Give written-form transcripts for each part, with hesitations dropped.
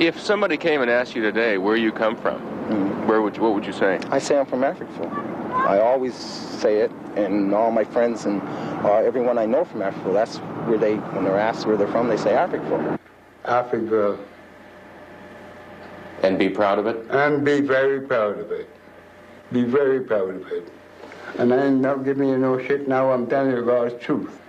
If somebody came and asked you today where you come from, what would you say? I say I'm from Africville. I always say it, and all my friends and everyone I know from Africville, that's where when they're asked where they're from, they say Africville. Africville. And be proud of it? And be very proud of it. Be very proud of it. And I ain't not giving you no shit now, I'm telling you God's truth.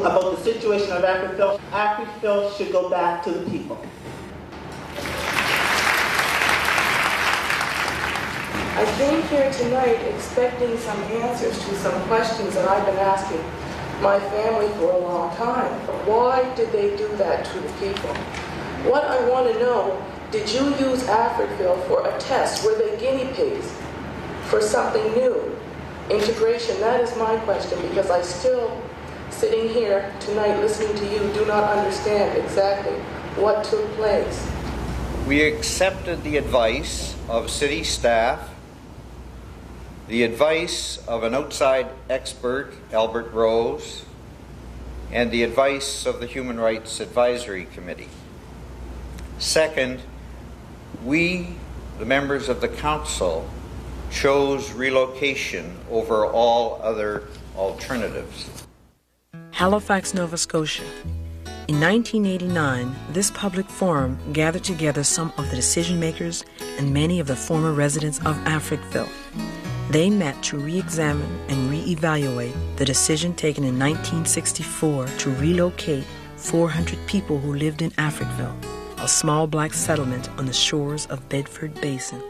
About the situation of Africville. Africville should go back to the people. I came here tonight expecting some answers to some questions that I've been asking my family for a long time. Why did they do that to the people? What I want to know, did you use Africville for a test? Were they guinea pigs for something new? Integration, that is my question, because I still, sitting here tonight listening to you, do not understand exactly what took place. We accepted the advice of city staff, the advice of an outside expert, Albert Rose, and the advice of the Human Rights Advisory Committee. Second, we, the members of the council, chose relocation over all other alternatives. Halifax, Nova Scotia. In 1989, this public forum gathered together some of the decision makers and many of the former residents of Africville. They met to re-examine and re-evaluate the decision taken in 1964 to relocate 400 people who lived in Africville, a small black settlement on the shores of Bedford Basin.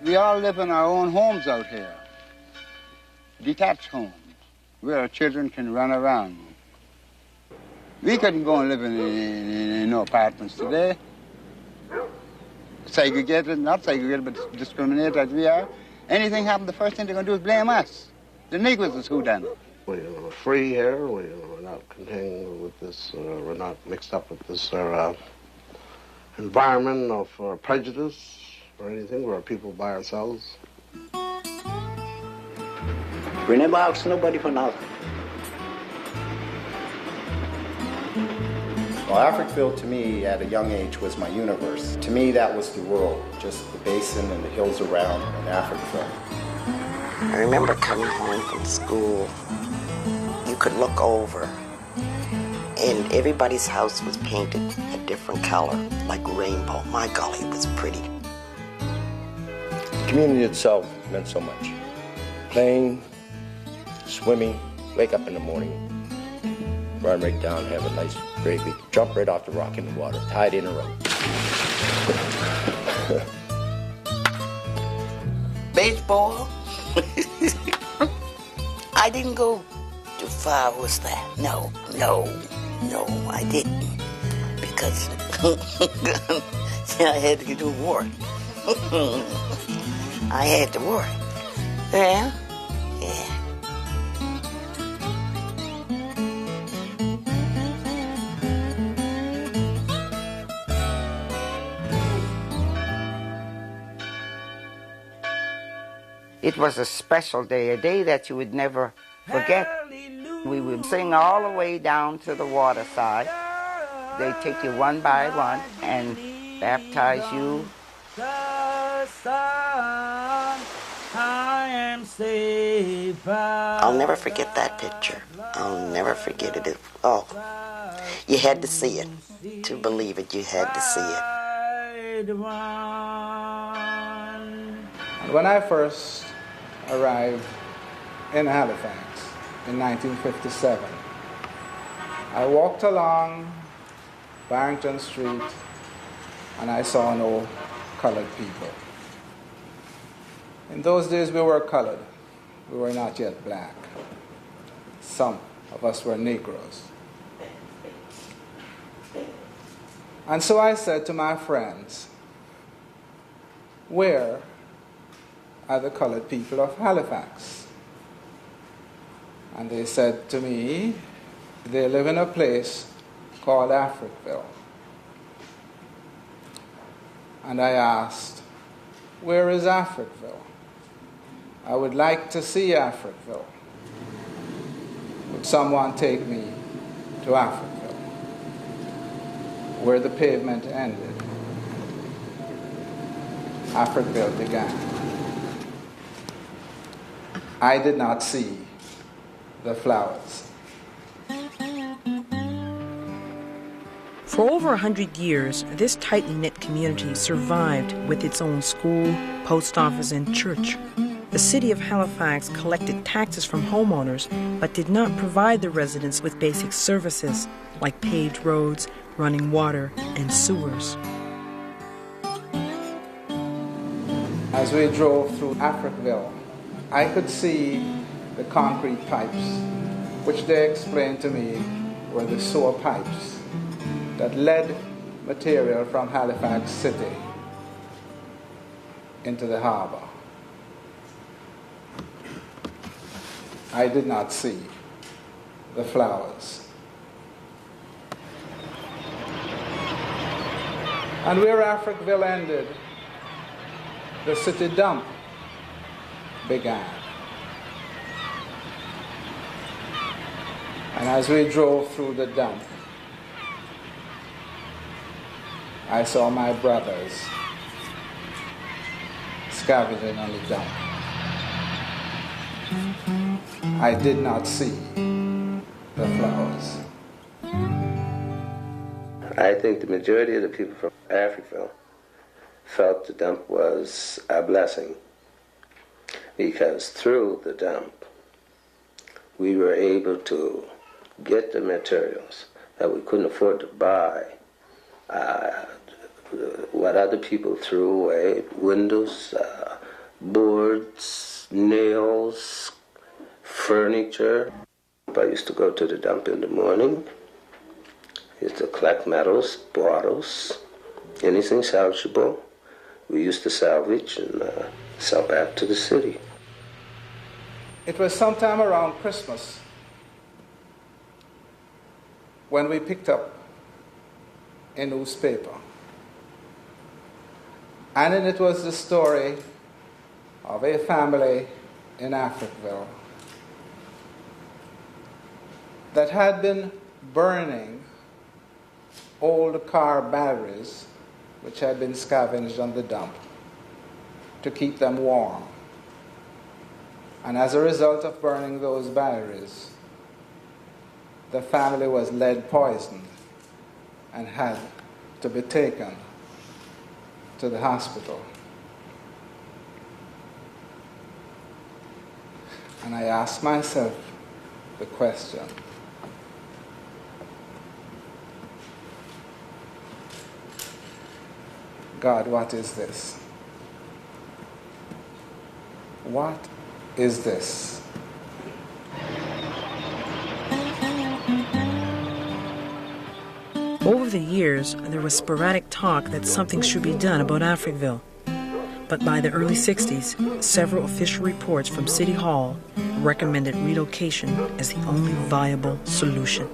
We all live in our own homes out here. Detached homes, where our children can run around. We couldn't go and live in no apartments today. Segregated, not segregated, but discriminated as we are. Anything happens, the first thing they're going to do is blame us. The Negroes is who done it. We're free here. We're not contained with this, we're not mixed up with this environment of prejudice or anything. We're people by ourselves. We never asked nobody for nothing. Well, Africville to me at a young age was my universe. To me that was the world, just the basin and the hills around in Africville. I remember coming home from school. You could look over and everybody's house was painted a different color, like rainbow. My golly, it was pretty. The community itself meant so much. Playing, swimming, wake up in the morning, run right down, have a nice gravy, jump right off the rock in the water, tied in a rope. Baseball? I didn't go too far with that. No, I didn't. Because I had to do work. I had to work. Yeah. It was a special day, a day that you would never forget. We would sing all the way down to the water side. They take you one by one and baptize you. I'll never forget that picture. I'll never forget it. Oh, you had to see it. To believe it, you had to see it. When I first arrived in Halifax in 1957, I walked along Barrington Street and I saw no colored people. In those days we were colored. We were not yet black. Some of us were Negroes. And so I said to my friends, where are the colored people of Halifax? And they said to me, they live in a place called Africville. And I asked, where is Africville? I would like to see Africville. Would someone take me to Africville, where the pavement ended? Africville began. I did not see the flowers. For over 100 years, this tightly knit community survived with its own school, post office, and church. The city of Halifax collected taxes from homeowners, but did not provide the residents with basic services like paved roads, running water, and sewers. As we drove through Africville, I could see the concrete pipes, which they explained to me were the sewer pipes that led material from Halifax City into the harbor. I did not see the flowers. And where Africville ended, the city dump began. And as we drove through the dump, I saw my brothers scavenging on the dump. I did not see the flowers. I think the majority of the people from Africville felt the dump was a blessing, because through the dump we were able to get the materials that we couldn't afford to buy, what other people threw away: windows, boards, nails, furniture. I used to go to the dump in the morning. I used to collect metals, bottles, anything salvageable. We used to salvage and sell back to the city. It was sometime around Christmas when we picked up a newspaper. And then it was the story of a family in Africville that had been burning old car batteries which had been scavenged on the dump to keep them warm. And as a result of burning those batteries, the family was lead poisoned and had to be taken to the hospital. And I asked myself the question, God, what is this? What is this? Over the years, there was sporadic talk that something should be done about Africville. But by the early 60s, several official reports from City Hall recommended relocation as the only viable solution.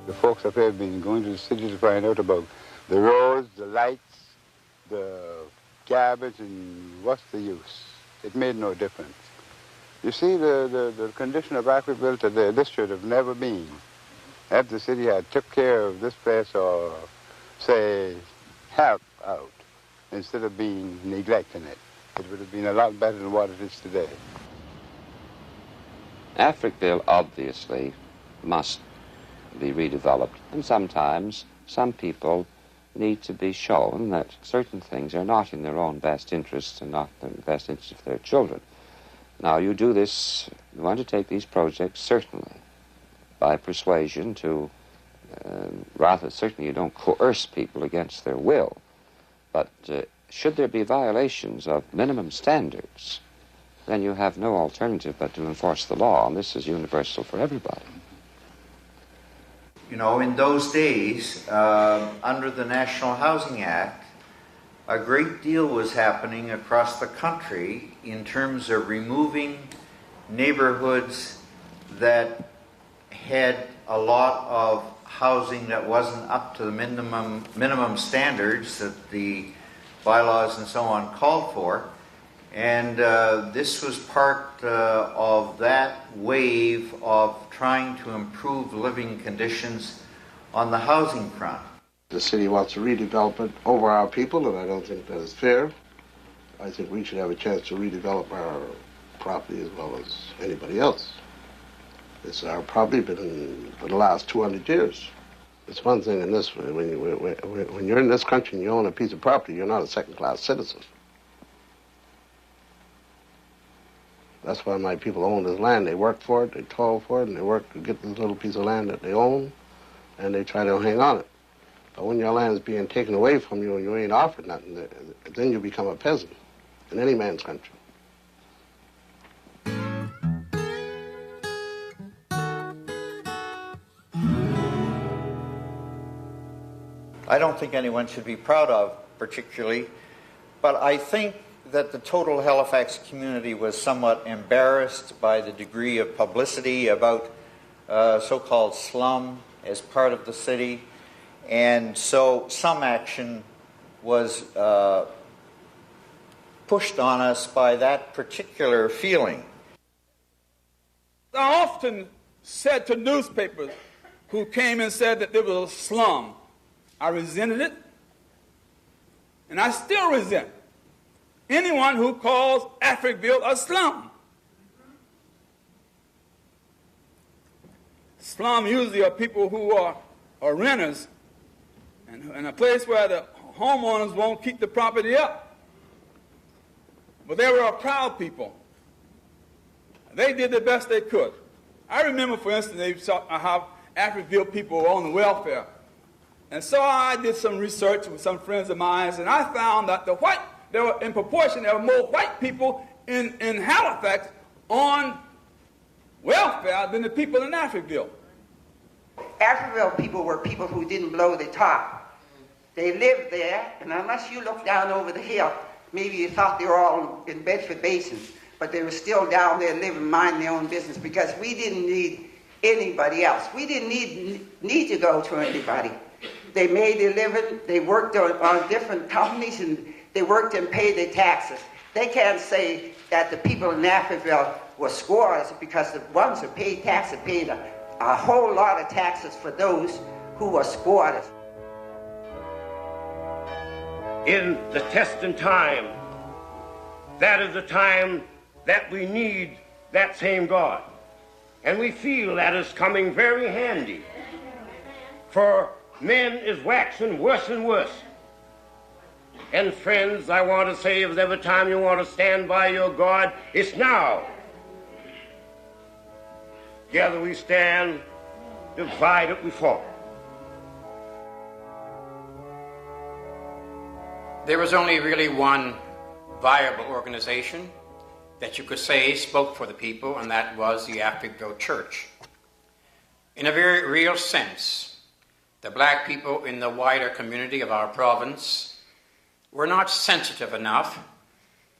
The folks up here have been going to the city to find out about the roads, the lights, the garbage, and what's the use? It made no difference. You see, the condition of Africville today, this should have never been. If the city had took care of this place, or, say, help out, instead of being neglecting it, it would have been a lot better than what it is today. Africville obviously must be redeveloped, and sometimes some people need to be shown that certain things are not in their own best interests and not in the best interests of their children. Now, you do this, you want to take these projects certainly by persuasion to, rather certainly you don't coerce people against their will, but should there be violations of minimum standards, then you have no alternative but to enforce the law, and this is universal for everybody. You know, in those days, under the National Housing Act, a great deal was happening across the country in terms of removing neighborhoods that had a lot of housing that wasn't up to the minimum standards that the bylaws and so on called for. And this was part of that wave of trying to improve living conditions on the housing front. The city wants to redevelop it over our people, and I don't think that is fair. I think we should have a chance to redevelop our property as well as anybody else. It's our property been for the last 200 years. It's one thing in this, when you're in this country and you own a piece of property, you're not a second-class citizen. That's why my people own this land. They work for it, they toil for it, and they work to get this little piece of land that they own, and they try to hang on it. But when your land is being taken away from you and you ain't offered nothing, then you become a peasant in any man's country. I don't think anyone should be proud of particularly, but I think that the total Halifax community was somewhat embarrassed by the degree of publicity about so-called slum as part of the city, and so some action was pushed on us by that particular feeling. I often said to newspapers who came and said that there was a slum, I resented it, and I still resent anyone who calls Africville a slum. Slum usually are people who are renters, and a place where the homeowners won't keep the property up. But they were a proud people. They did the best they could. I remember, for instance, they saw how Africville people were on the welfare. And so I did some research with some friends of mine, and I found that in proportion, there were more white people in Halifax on welfare than the people in Africville. Africville people were people who didn't blow the top. They lived there, and unless you looked down over the hill, maybe you thought they were all in Bedford Basin, but they were still down there living, minding their own business, because we didn't need anybody else. We didn't need to go to anybody. They made their living, they worked on different companies, and they worked and paid their taxes. They can't say that the people in Africville were squatters, because the ones who paid taxes paid a whole lot of taxes for those who were squatters. In the testing time, that is the time that we need that same God. And we feel that is coming very handy. For men is waxing worse and worse. And friends, I want to say, if every time you want to stand by your God, it's now. Together we stand, divided we fall. There was only really one viable organization that you could say spoke for the people, and that was the Africville Church. In a very real sense, the black people in the wider community of our province were not sensitive enough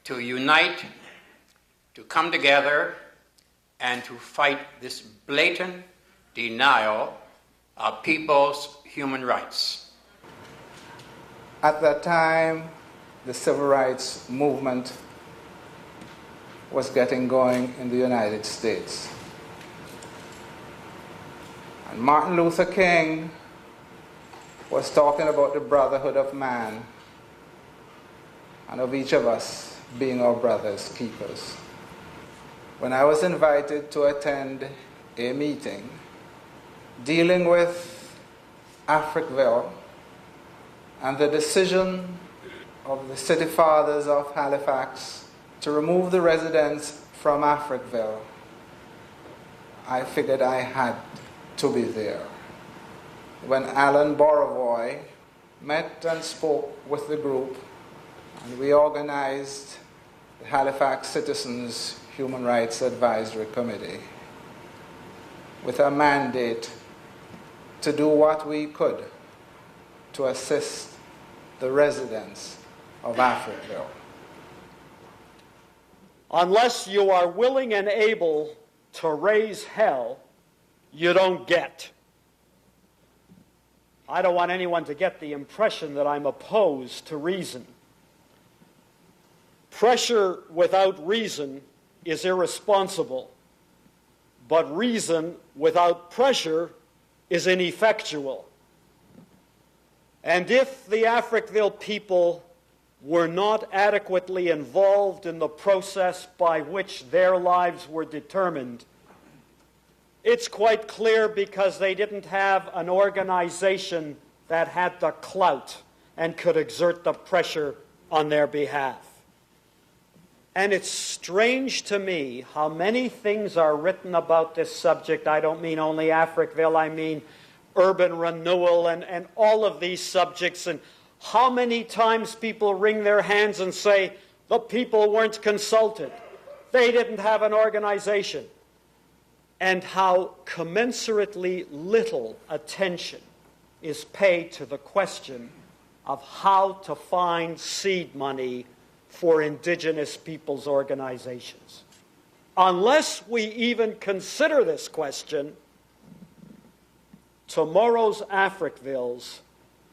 to unite, to come together, and to fight this blatant denial of people's human rights. At that time, the civil rights movement was getting going in the United States. And Martin Luther King was talking about the brotherhood of man and of each of us being our brother's keepers. When I was invited to attend a meeting dealing with Africville and the decision of the city fathers of Halifax to remove the residents from Africville, I figured I had to be there. When Alan Borovoy met and spoke with the group, and we organized the Halifax Citizens Human Rights Advisory Committee with a mandate to do what we could to assist the residents of Africville. Unless you are willing and able to raise hell you don't get. I don't want anyone to get the impression that I'm opposed to reason. Pressure without reason is irresponsible, but reason without pressure is ineffectual. And if the Africville people were not adequately involved in the process by which their lives were determined, it's quite clear because they didn't have an organization that had the clout and could exert the pressure on their behalf. And it's strange to me how many things are written about this subject. I don't mean only Africville, I mean urban renewal and all of these subjects, and how many times people wring their hands and say, the people weren't consulted, they didn't have an organization, and how commensurately little attention is paid to the question of how to find seed money for indigenous peoples' organizations. Unless we even consider this question, tomorrow's Africvilles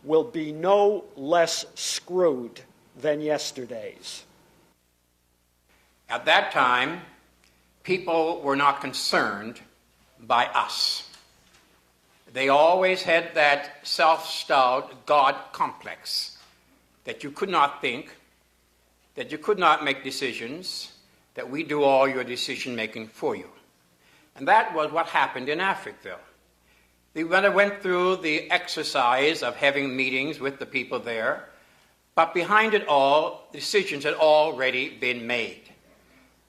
will be no less screwed than yesterday's. At that time, people were not concerned by us. They always had that self-styled God complex, that you could not think, that you could not make decisions, that we do all your decision-making for you. And that was what happened in Africville. They went through the exercise of having meetings with the people there, but behind it all, decisions had already been made.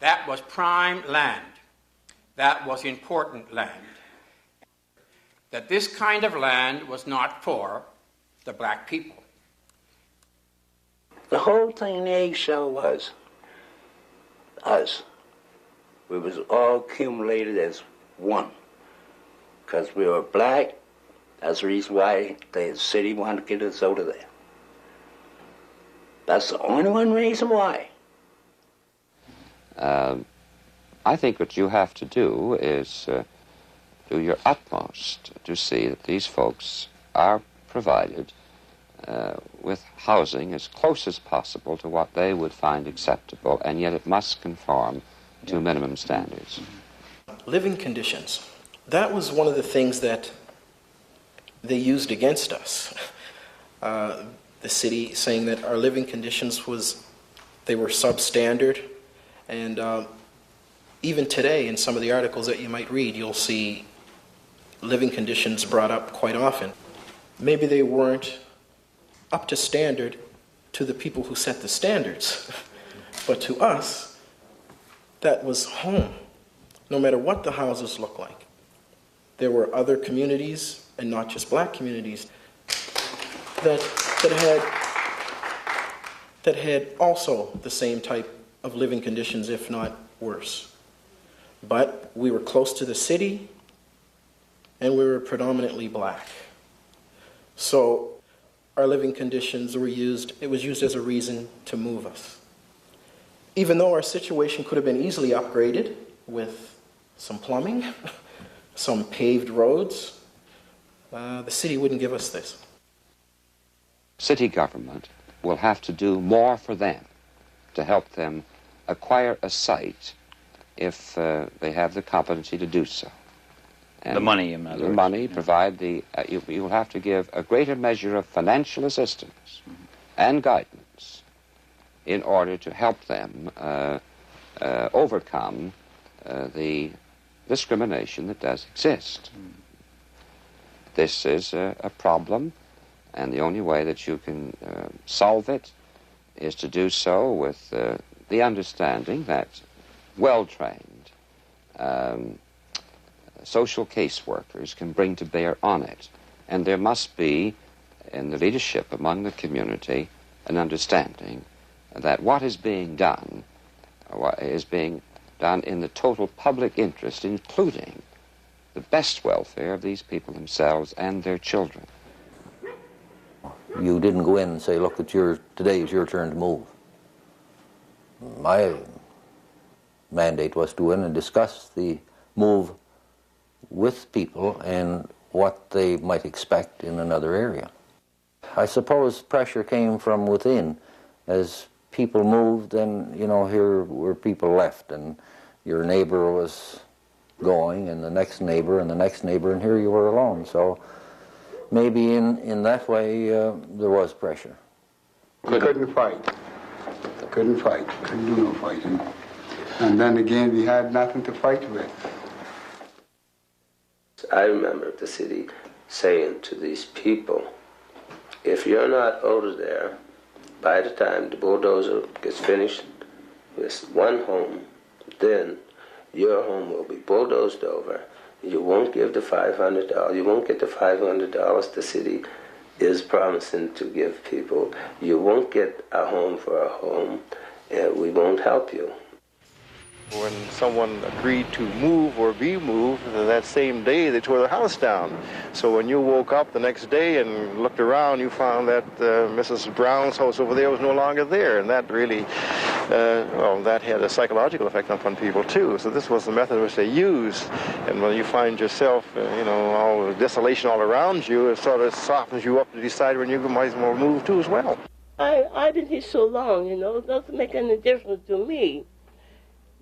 That was prime land. That was important land. That this kind of land was not for the black people. The whole thing in the eggshell was us. We was all accumulated as one. Because we were black, that's the reason why the city wanted to get us out of there. That's the only one reason why. I think what you have to do is do your utmost to see that these folks are provided with housing as close as possible to what they would find acceptable, and yet it must conform to minimum standards. Living conditions. That was one of the things that they used against us. The city saying that our living conditions they were substandard, and even today in some of the articles that you might read, you'll see living conditions brought up quite often. Maybe they weren't up to standard to the people who set the standards, but to us, that was home, no matter what the houses looked like. There were other communities, and not just black communities, that had also the same type of living conditions, if not worse. But we were close to the city, and we were predominantly black. So our living conditions were used as a reason to move us. Even though our situation could have been easily upgraded with some plumbing, some paved roads, the city wouldn't give us this. City government will have to do more for them to help them acquire a site if they have the competency to do so. And the money, in other words. The money, provide the... you will have to give a greater measure of financial assistance and guidance in order to help them overcome the discrimination that does exist. This is a problem, and the only way that you can solve it is to do so with the understanding that well-trained social caseworkers can bring to bear on it. And there must be, in the leadership among the community, an understanding that what is being done in the total public interest, including the best welfare of these people themselves and their children. You didn't go in and say, look, today is your turn to move. My mandate was to go in and discuss the move with people and what they might expect in another area. I suppose pressure came from within. As people moved, then, you know, here were people left, and your neighbor was going, and the next neighbor, and the next neighbor, and here you were alone. So maybe in that way there was pressure. We couldn't fight. Couldn't fight. Couldn't do no fighting. And then again, we had nothing to fight with. I remember the city saying to these people, if you're not over there, by the time the bulldozer gets finished with one home, then your home will be bulldozed over. You won't give the $500. You won't get the $500 the city is promising to give people. You won't get a home for a home, and we won't help you. When someone agreed to move or be moved, that same day they tore the house down. So when you woke up the next day and looked around, you found that Mrs. Brown's house over there was no longer there, and that really, well, that had a psychological effect upon people too. So this was the method which they used, and when you find yourself, you know, all the desolation all around you, it sort of softens you up to decide when you might as well move too as well. I've been here so long, you know, it doesn't make any difference to me.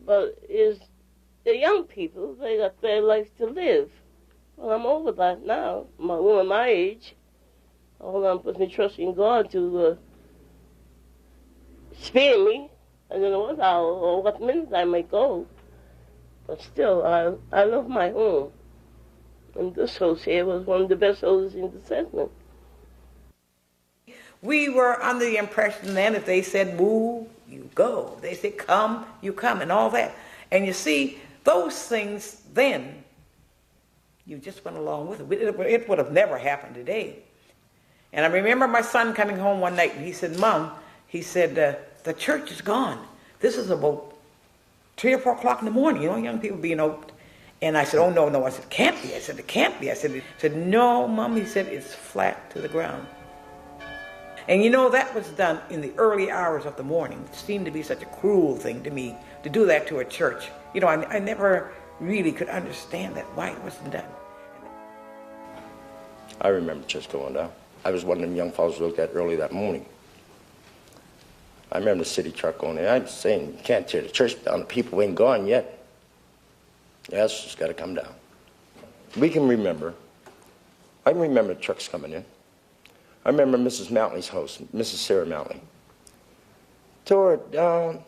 But is the young people, they got their life to live. Well, I'm over that now. My woman my age, all I'm putting trust in God to spare me. I don't know what hour or what minute I might go. But still, I love my home. And this house here was one of the best houses in the settlement. We were under the impression then if they said move, you go. They said come, you come, and all that. And you see, those things then, you just went along with it. It would have never happened today. And I remember my son coming home one night, and he said, Mom, he said, the church is gone. This is about 3 or 4 o'clock in the morning, you know, young people being out. And I said, oh, no. I said, it can't be. I said, it can't be. I said, no, Mom. He said, it's flat to the ground. And you know, that was done in the early hours of the morning. It seemed to be such a cruel thing to me to do that to a church. You know, I never really could understand that, why it wasn't done. I remember church going down. I was one of them young fellows who looked at early that morning. I remember the city truck going there. I'm saying, you can't tear the church down. The people ain't gone yet. Yeah, it's just got to come down. We can remember. I can remember the trucks coming in. I remember Mrs. Mountley's house, Mrs. Sarah Mountley. Tore it down,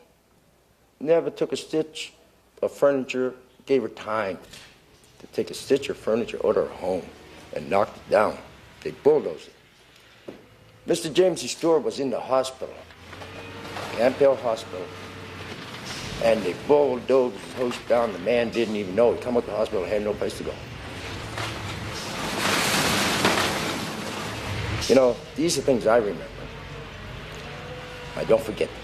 never took a stitch of furniture, gave her time to take a stitch of furniture out of her home and knocked it down. They bulldozed it. Mr. James E. Stewart was in the hospital, Campbell Hospital, and they bulldozed his house down. The man didn't even know. He come out of the hospital and had no place to go. You know, these are things I remember. I don't forget them.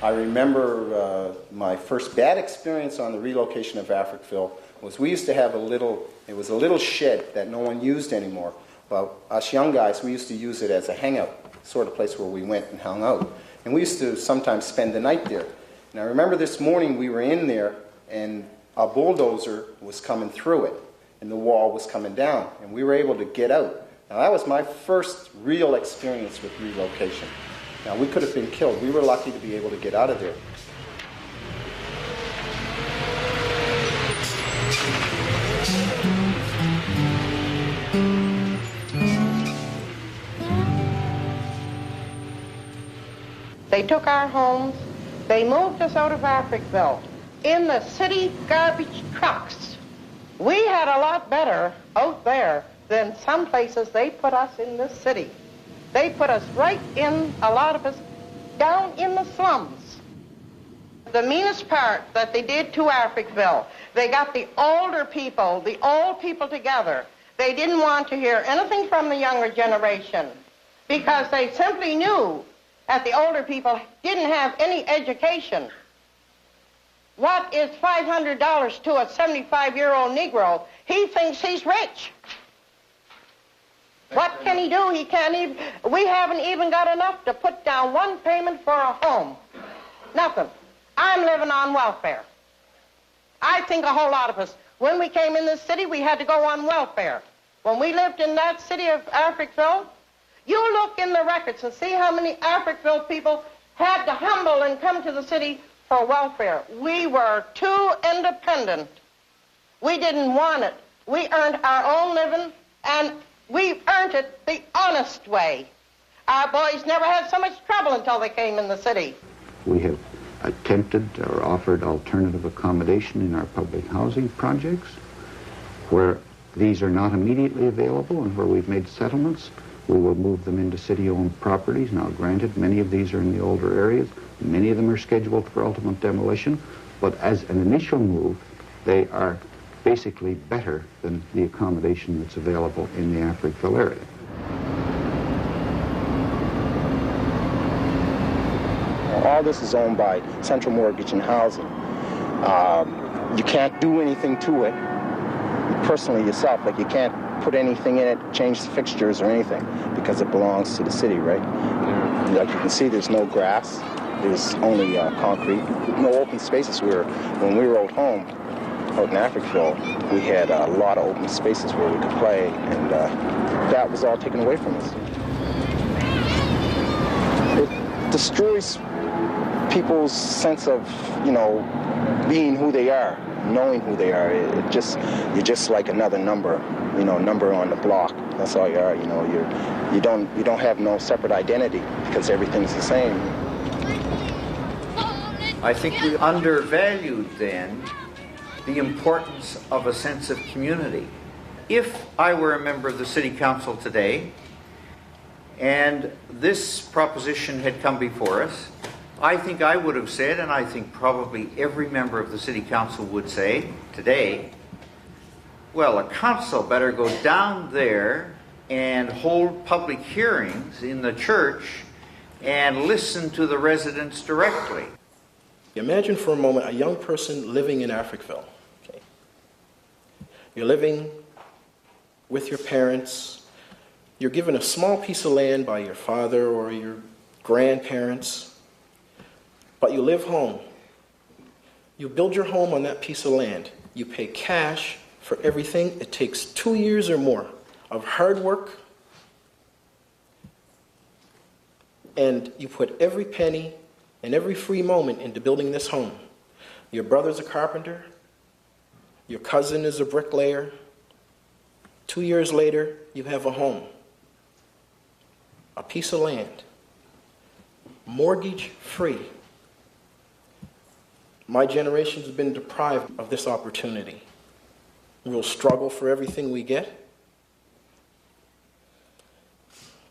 I remember my first bad experience on the relocation of Africville was we used to have it was a little shed that no one used anymore. Well, us young guys, we used to use it as a hangout, sort of place where we went and hung out. And we used to sometimes spend the night there. And I remember this morning we were in there and a bulldozer was coming through it and the wall was coming down and we were able to get out. Now, that was my first real experience with relocation. Now, we could have been killed. We were lucky to be able to get out of there. They took our homes. They moved us out of Africville in the city garbage trucks. We had a lot better out there than some places they put us in this city. They put us right in, a lot of us, down in the slums. The meanest part that they did to Africville, they got the older people, the old people together. They didn't want to hear anything from the younger generation because they simply knew that the older people didn't have any education. What is $500 to a 75-year-old Negro? He thinks he's rich. What can he do? He can't even, we haven't even got enough to put down one payment for a home. Nothing. I'm living on welfare. I think a whole lot of us, when we came in this city, we had to go on welfare. When we lived in that city of Africville, you look in the records and see how many Africville people had to humble and come to the city for welfare. We were too independent. We didn't want it. We earned our own living, and we earned it the honest way. Our boys never had so much trouble until they came in the city. We have attempted or offered alternative accommodation in our public housing projects. Where these are not immediately available and where we've made settlements, we will move them into city-owned properties. Now, granted, many of these are in the older areas. Many of them are scheduled for ultimate demolition. But as an initial move, they are basically better than the accommodation that's available in the Africville area. All this is owned by Central Mortgage and Housing. You can't do anything to it personally yourself. Like, you can't put anything in it, change the fixtures or anything, because it belongs to the city, right? Like you can see, there's no grass. There's only concrete. No open spaces. When we were out home, out in Africville, we had a lot of open spaces where we could play, and that was all taken away from us. It destroys people's sense of, being who they are, knowing who they are. You're just like another number, number on the block. That's all you are. You don't have no separate identity because everything's the same. I think we undervalued then the importance of a sense of community. If I were a member of the City Council today and this proposition had come before us, I think I would have said, and I think probably every member of the City Council would say today, well, a council better go down there and hold public hearings in the church and listen to the residents directly. Imagine for a moment a young person living in Africville. Okay. You're living with your parents. You're given a small piece of land by your father or your grandparents, but you live home. You build your home on that piece of land. You pay cash for everything. It takes 2 years or more of hard work, and you put every penny and every free moment into building this home. Your brother's a carpenter. Your cousin is a bricklayer. 2 years later, you have a home, a piece of land, mortgage free. My generation has been deprived of this opportunity. We'll struggle for everything we get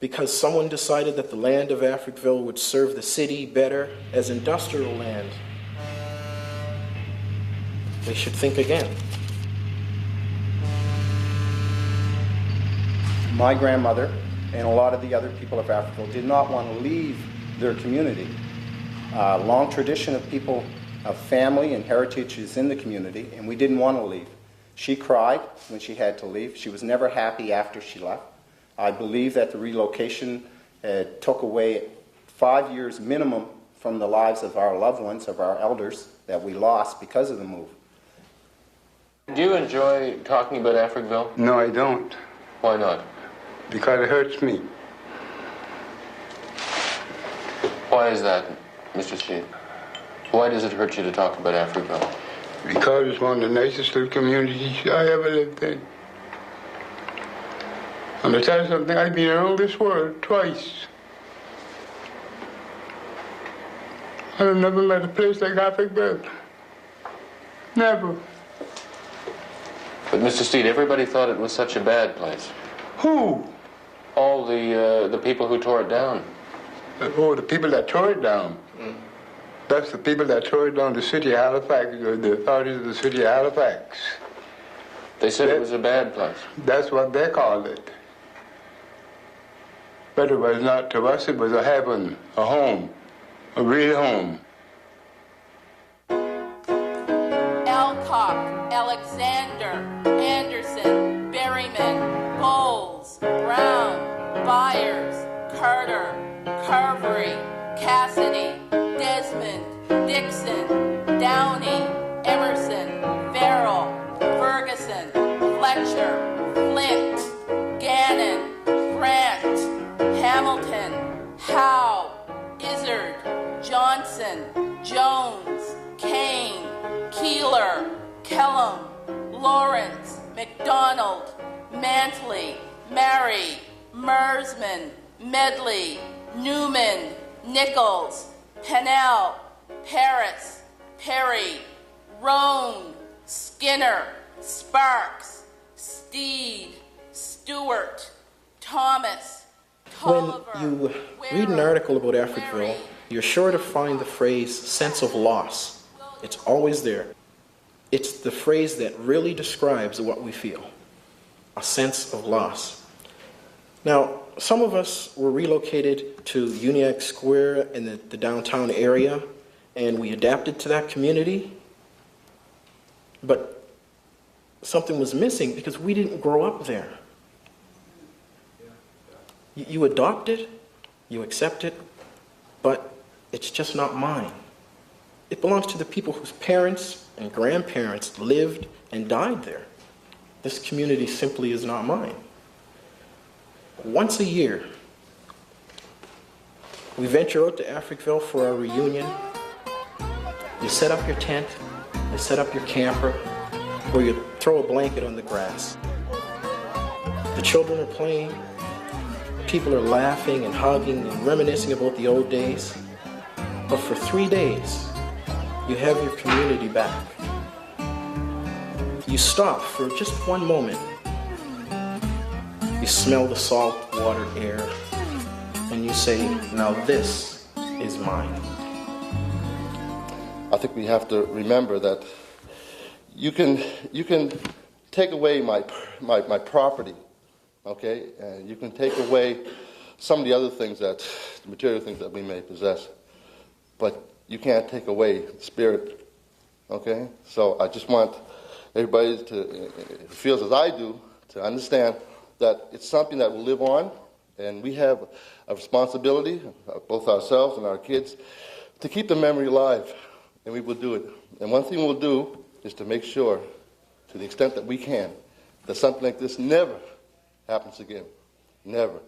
because someone decided that the land of Africville would serve the city better as industrial land. We should think again. My grandmother and a lot of the other people of Africville did not want to leave their community. Long tradition of people, of family and heritage is in the community, and we didn't want to leave. She cried when she had to leave. She was never happy after she left. I believe that the relocation took away 5 years minimum from the lives of our loved ones, of our elders, that we lost because of the move. Do you enjoy talking about Africville? No, I don't. Why not? Because it hurts me. Why is that, Mr. Steed? Why does it hurt you to talk about Africville? Because it's one of the nicest little communities I ever lived in. I'm going to tell you something, I've been around this world twice. I've never met a place like Africville. Never. But Mr. Steed, everybody thought it was such a bad place. Who? All the people who tore it down. Oh, the people that tore it down. That's the people that tore it down, the city of Halifax, the authorities of the city of Halifax. They said it was a bad place. That's what they called it. But it was not to us, it was a heaven, a home, a real home. Alcock, Alexander, Anderson, Berryman, Bowles, Brown, Byers, Carter, Carvery, Cassidy, Desmond, Dixon, Downey, Emerson, Fletcher, Flint, Gannon, Grant, Hamilton, Howe, Izzard, Johnson, Jones, Kane, Keeler, Kellum, Lawrence, McDonald, Mantley, Mary, Mersman, Medley, Newman, Nichols, Pennell, Paris, Perry, Roan, Skinner, Sparks, Steed, Stewart, Thomas, Tolliver. When you read an article about Africville, you're sure to find the phrase sense of loss. It's always there. It's the phrase that really describes what we feel, a sense of loss. Now, some of us were relocated to Uniacke Square in the downtown area, and we adapted to that community. But something was missing because we didn't grow up there. You adopt it, you accept it, but it's just not mine. It belongs to the people whose parents and grandparents lived and died there. This community simply is not mine. Once a year, we venture out to Africville for our reunion. You set up your tent, you set up your camper, or you throw a blanket on the grass. The children are playing, people are laughing and hugging and reminiscing about the old days. But for 3 days, you have your community back. You stop for just one moment. You smell the salt water air, and you say, now this is mine. I think we have to remember that you can take away my property, okay? And you can take away some of the other things the material things that we may possess, but you can't take away the spirit, okay? So I just want everybody who feels as I do to understand that it's something that will live on, and we have a responsibility, both ourselves and our kids, to keep the memory alive, and we will do it. And one thing we'll do is to make sure, to the extent that we can, that something like this never happens again. Never.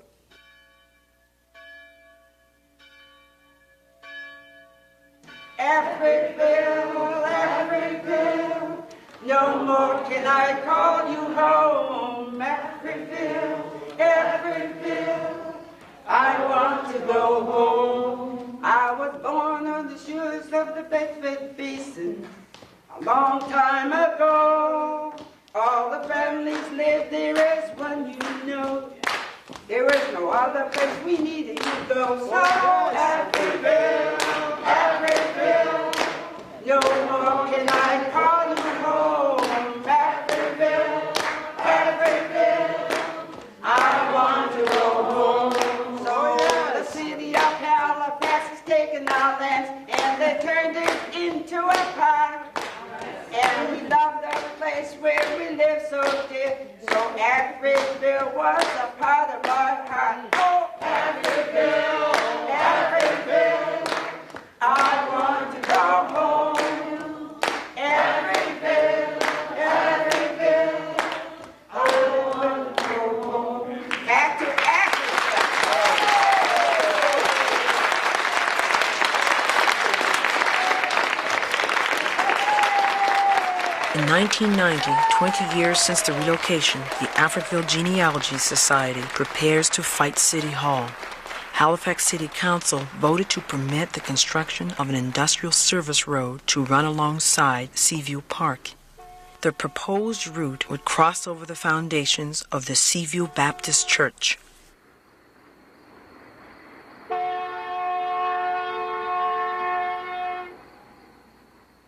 Africville, Africville, no more can I call you home. Africville, Africville, I want to go home. I was born on the shores of the Bedford Basin a long time ago. All the families lived there as one, you know. There was no other place we needed to go. So Africville, Africville, no more can I call you home. Africville, Africville, I want to go home. So the city of Halifax has taken our lands and they turned it into a park. And we love the place where we live so dear. So Africville was a part of our heart. Oh, Africville, Africville, I want to go home. Africville, Africville, I want to go home. Back to In 1990, 20 years since the relocation, the Africville Genealogy Society prepares to fight City Hall. Halifax City Council voted to permit the construction of an industrial service road to run alongside Seaview Park. The proposed route would cross over the foundations of the Seaview Baptist Church.